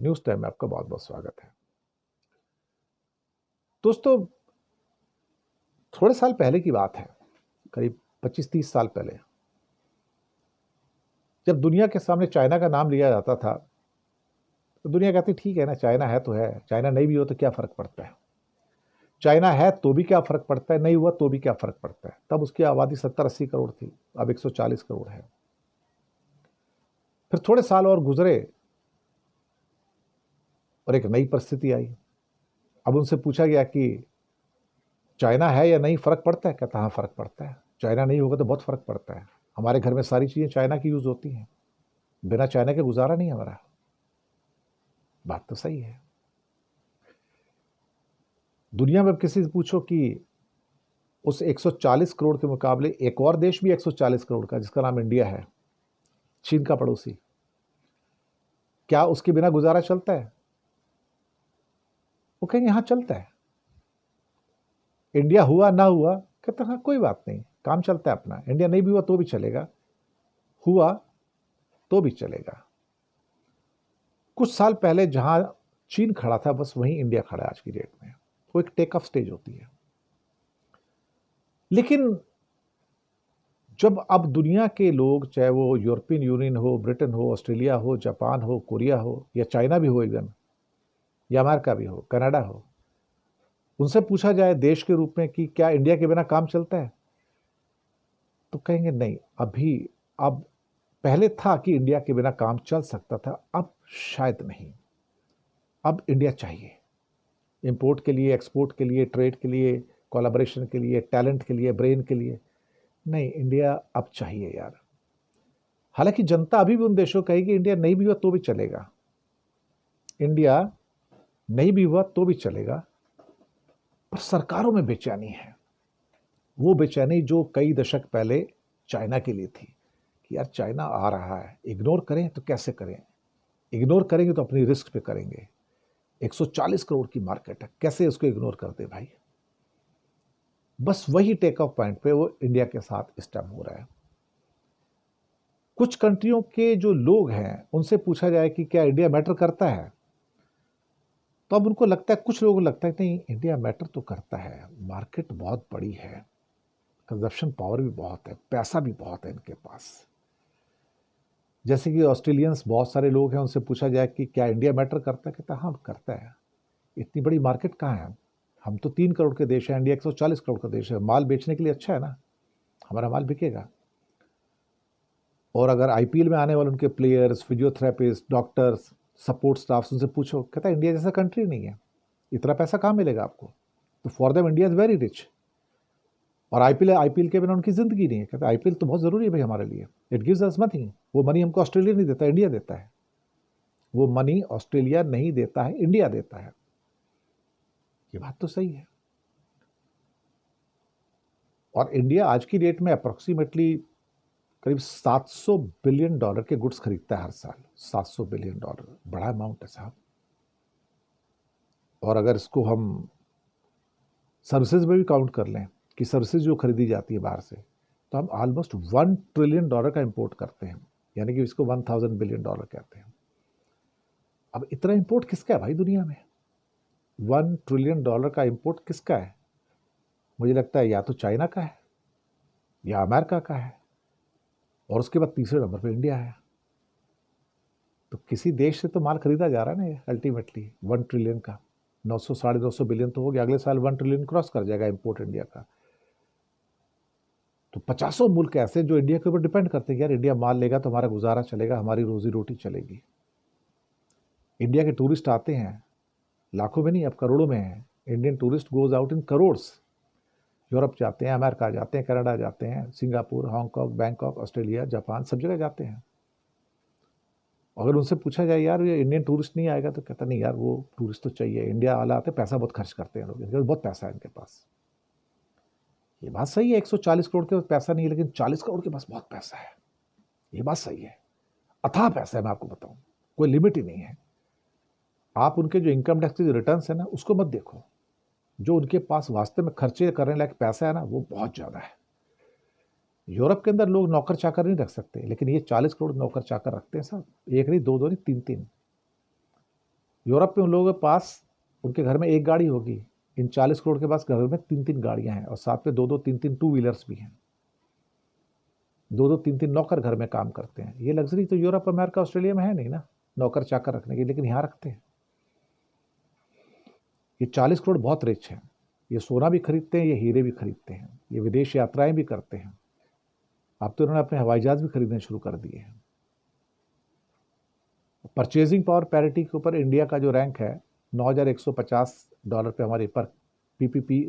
News time में आपका बहुत बहुत स्वागत है। दोस्तों, थोड़े साल पहले की बात है, करीब 25-30 साल पहले, जब दुनिया के सामने चाइना का नाम लिया जाता था तो दुनिया कहती ठीक है ना, चाइना है तो है, चाइना नहीं भी हो तो क्या फ़र्क पड़ता है, चाइना है तो भी क्या फ़र्क पड़ता है, नहीं हुआ तो भी क्या फ़र्क पड़ता है। तब उसकी आबादी 70-80 करोड़ थी, अब 140 करोड़ है। फिर थोड़े साल और गुजरे और एक नई परिस्थिति आई। अब उनसे पूछा गया कि चाइना है या नहीं, फ़र्क पड़ता है? कहता हाँ, फ़र्क पड़ता है। चाइना नहीं होगा तो बहुत फ़र्क पड़ता है। हमारे घर में सारी चीज़ें चाइना की यूज़ होती हैं, बिना चाइना के गुजारा नहीं है हमारा। बात तो सही है। दुनिया में अब किसी से पूछो कि उस 140 करोड़ के मुकाबले एक और देश भी 140 करोड़ का, जिसका नाम इंडिया है, चीन का पड़ोसी, क्या उसके बिना गुजारा चलता है? वो कहेंगे हाँ, चलता है। इंडिया हुआ ना हुआ, कहते हाँ, कोई बात नहीं, काम चलता है अपना। इंडिया नहीं भी हुआ तो भी चलेगा, हुआ तो भी चलेगा। कुछ साल पहले जहां चीन खड़ा था, बस वहीं इंडिया खड़ा है आज की डेट में। वो एक टेक ऑफ स्टेज होती है। लेकिन जब अब दुनिया के लोग, चाहे वो यूरोपियन यूनियन हो, ब्रिटेन हो, ऑस्ट्रेलिया हो, जापान हो, कोरिया हो, या चाइना भी हो, इवन या अमेरिका भी हो, कनाडा हो, उनसे पूछा जाए देश के रूप में कि क्या इंडिया के बिना काम चलता है, तो कहेंगे नहीं। अब पहले था कि इंडिया के बिना काम चल सकता था, अब शायद नहीं। अब इंडिया चाहिए, इंपोर्ट के लिए, एक्सपोर्ट के लिए, ट्रेड के लिए, कोलैबोरेशन के लिए, टैलेंट के लिए, ब्रेन के लिए। नहीं, इंडिया अब चाहिए यार। हालांकि जनता अभी भी उन देशों को कहेगी इंडिया नहीं भी हुआ तो भी चलेगा, इंडिया नहीं भी हुआ तो भी चलेगा। पर सरकारों में बेचैनी है, वो बेचैनी जो कई दशक पहले चाइना के लिए थी कि यार चाइना आ रहा है, इग्नोर करें तो कैसे करें, इग्नोर करेंगे तो अपनी रिस्क पे करेंगे। 140 करोड़ की मार्केट है, कैसे उसको इग्नोर कर दे भाई। बस वही टेक ऑफ पॉइंट पे वो इंडिया के साथ स्टैम्प हो रहा है। कुछ कंट्रियों के जो लोग हैं उनसे पूछा जाए कि क्या इंडिया मैटर करता है, तो अब उनको लगता है, कुछ लोगों को लगता है नहीं, इंडिया मैटर तो करता है, मार्केट बहुत बड़ी है, कंजप्शन पावर भी बहुत है, पैसा भी बहुत है इनके पास। जैसे कि ऑस्ट्रेलियंस बहुत सारे लोग हैं, उनसे पूछा जाए कि क्या इंडिया मैटर करता है, कहता हाँ करता है। इतनी बड़ी मार्केट कहाँ है, हम तो 3 करोड़ के देश है, इंडिया 140 करोड़ का देश है, माल बेचने के लिए अच्छा है ना, हमारा माल बिकेगा। और अगर आईपीएल में आने वाले उनके players, physiotherapist, doctors, support staff, उनसे पूछो, कहता है इंडिया जैसा कंट्री नहीं है, इतना पैसा कहाँ मिलेगा आपको। तो for them India is very rich. और आईपीएल के बिना उनकी ज़िंदगी नहीं है। कहते हैं आईपीएल तो बहुत ज़रूरी है भाई हमारे लिए, इट गिव्स अस मनी। वो मनी हमको ऑस्ट्रेलिया नहीं देता, इंडिया देता है। वो मनी ऑस्ट्रेलिया नहीं देता है, इंडिया देता है। ये बात तो सही है। और इंडिया आज की डेट में अप्रोक्सीमेटली करीब $700 बिलियन के गुड्स खरीदता है हर साल। $700 बिलियन, बड़ा अमाउंट है साहब। और अगर इसको हम सर्विसेज में भी काउंट कर लें कि सर्विसेज जो खरीदी जाती है बाहर से, तो हम ऑलमोस्ट $1 ट्रिलियन का इंपोर्ट करते हैं, यानी कि इसको 1000 बिलियन डॉलर कहते हैं। अब इतना इंपोर्ट किसका है भाई दुनिया में? $1 ट्रिलियन का इंपोर्ट किसका है? मुझे लगता है या तो चाइना का है या अमेरिका का है, और उसके बाद तीसरे नंबर पे इंडिया है। तो किसी देश से तो माल खरीदा जा रहा है ना ये अल्टीमेटली। 1 ट्रिलियन का 900 950 बिलियन तो हो गया, अगले साल 1 ट्रिलियन क्रॉस कर जाएगा इंपोर्ट इंडिया का। तो 50 मुल्क ऐसे जो इंडिया के ऊपर डिपेंड करते हैं, यार इंडिया माल लेगा तो हमारा गुजारा चलेगा, हमारी रोजी रोटी चलेगी। इंडिया के टूरिस्ट आते हैं, लाखों में नहीं अब करोड़ों में है। Indian tourist goes out in crores. Europe जाते हैं, अमेरिका जाते हैं, कनाडा जाते हैं, Singapore, Hong Kong, Bangkok, Australia, Japan, सब जगह जाते हैं। अगर उनसे पूछा जाए यार ये इंडियन टूरिस्ट नहीं आएगा, तो कहता नहीं यार वो टूरिस्ट तो चाहिए, इंडिया वाला आते पैसा बहुत खर्च करते हैं लोग, इनके पास बहुत पैसा है इनके पास। ये बात सही है, 140 करोड़ के पास पैसा नहीं है, लेकिन 40 करोड़ के पास बहुत पैसा है। ये बात सही है, अथाह पैसा है, मैं आपको बताऊं, कोई लिमिट ही नहीं है। आप उनके जो इनकम टैक्स के जो रिटर्न है ना, उसको मत देखो, जो उनके पास वास्ते में खर्चे करने लायक पैसा है ना, वो बहुत ज़्यादा है। यूरोप के अंदर लोग नौकर चाकर नहीं रख सकते, लेकिन ये 40 करोड़ नौकर चाकर रखते हैं साहब, एक नहीं, दो दो नहीं, तीन तीन। यूरोप में उन लोगों के पास, उनके घर में एक गाड़ी होगी, इन 40 करोड़ के पास घर में 3-3 गाड़ियां हैं और साथ में 2-2 3-3 टू व्हीलर्स भी हैं, 2-2 3-3 नौकर घर में काम करते हैं। ये लग्जरी तो यूरोप, अमेरिका, ऑस्ट्रेलिया में है नहीं ना, नौकर चाकर रखने की, लेकिन यहाँ रखते हैं। ये 40 करोड़ बहुत रिच हैं, ये सोना भी खरीदते हैं, ये हीरे भी खरीदते हैं, ये विदेश यात्राएं भी करते हैं। अब तो इन्होंने अपने हवाई जहाज भी खरीदने शुरू कर दिए हैं। परचेजिंग पावर पैरिटी के ऊपर इंडिया का जो रैंक है, $9,150 पे हमारी पर पीपीपी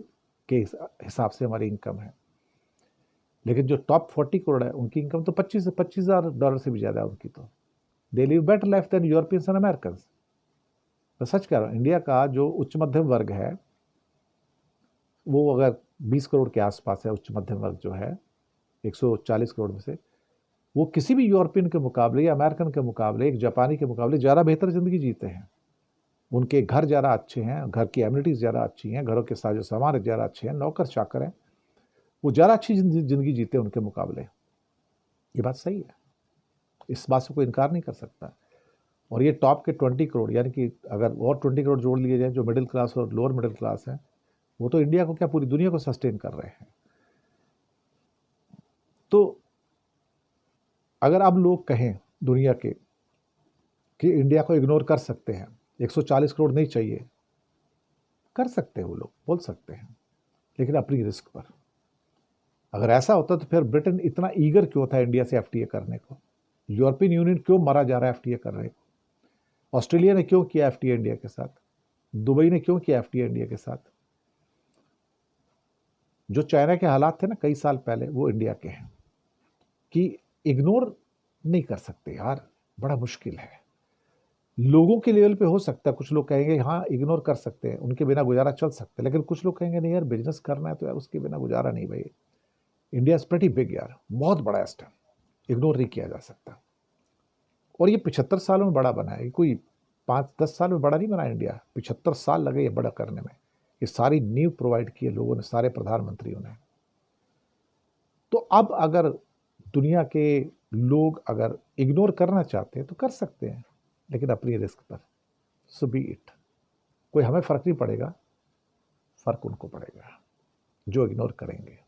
के हिसाब से हमारी इनकम है। लेकिन जो टॉप 40 करोड़ है उनकी इनकम तो $25,000 से भी ज़्यादा है उनकी। तो they live better life than Europeans and American. मैं सच कह रहा हूँ, इंडिया का जो उच्च मध्यम वर्ग है वो अगर 20 करोड़ के आसपास है, उच्च मध्यम वर्ग जो है 140 करोड़ में से, वो किसी भी यूरोपियन के मुकाबले या अमेरिकन के मुकाबले, एक जापानी के मुकाबले ज़्यादा बेहतर ज़िंदगी जीते हैं। उनके घर ज़्यादा अच्छे हैं, घर की एमिनिटीज़ ज़्यादा अच्छी हैं, घरों के साजो सामान ज़्यादा अच्छे हैं, नौकर चाकर हैं, वो ज़्यादा अच्छी ज़िंदगी जीते हैं उनके मुकाबले। ये बात सही है, इस बात से कोई इनकार नहीं कर सकता। और ये टॉप के 20 करोड़, यानी कि अगर और 20 करोड़ जोड़ लिए जाए जो मिडिल क्लास और लोअर मिडिल क्लास हैं, वो तो इंडिया को क्या पूरी दुनिया को सस्टेन कर रहे हैं। तो अगर अब लोग कहें दुनिया के कि इंडिया को इग्नोर कर सकते हैं, 140 करोड़ नहीं चाहिए, कर सकते हैं, वो लोग बोल सकते हैं, लेकिन अपनी रिस्क पर। अगर ऐसा होता तो फिर ब्रिटेन इतना ईगर क्यों था इंडिया से एफटीए करने को? यूरोपियन यूनियन क्यों मरा जा रहा है एफटीए करने को? ऑस्ट्रेलिया ने क्यों किया एफटीए इंडिया के साथ? दुबई ने क्यों किया एफटीए इंडिया के साथ? जो चाइना के हालात थे ना कई साल पहले, वो इंडिया के हैं कि इग्नोर नहीं कर सकते यार, बड़ा मुश्किल है। लोगों के लेवल पे हो सकता है, कुछ लोग कहेंगे हाँ इग्नोर कर सकते हैं, उनके बिना गुजारा चल सकता है, लेकिन कुछ लोग कहेंगे नहीं यार, बिजनेस करना है तो यार उसके बिना गुजारा नहीं भाई। इंडिया इज प्रेटी बिग यार, बहुत बड़ा है, इग्नोर नहीं किया जा सकता। और ये 75 सालों में बड़ा बना है, कोई 5-10 साल में बड़ा नहीं बना इंडिया, 75 साल लगे ये बड़ा करने में। ये सारी नींव प्रोवाइड की है लोगों ने, सारे प्रधानमंत्रियों ने। तो अब अगर दुनिया के लोग अगर इग्नोर करना चाहते हैं तो कर सकते हैं, लेकिन अपनी रिस्क पर। सो बी इट, कोई हमें फर्क नहीं पड़ेगा, फर्क उनको पड़ेगा जो इग्नोर करेंगे।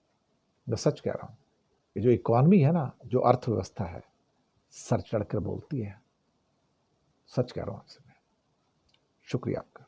मैं सच कह रहा हूँ, ये जो इकॉनमी है ना, जो अर्थव्यवस्था है, सर चढ़कर बोलती है। सच कह रहा हूँ आपसे मैं। शुक्रिया आपका।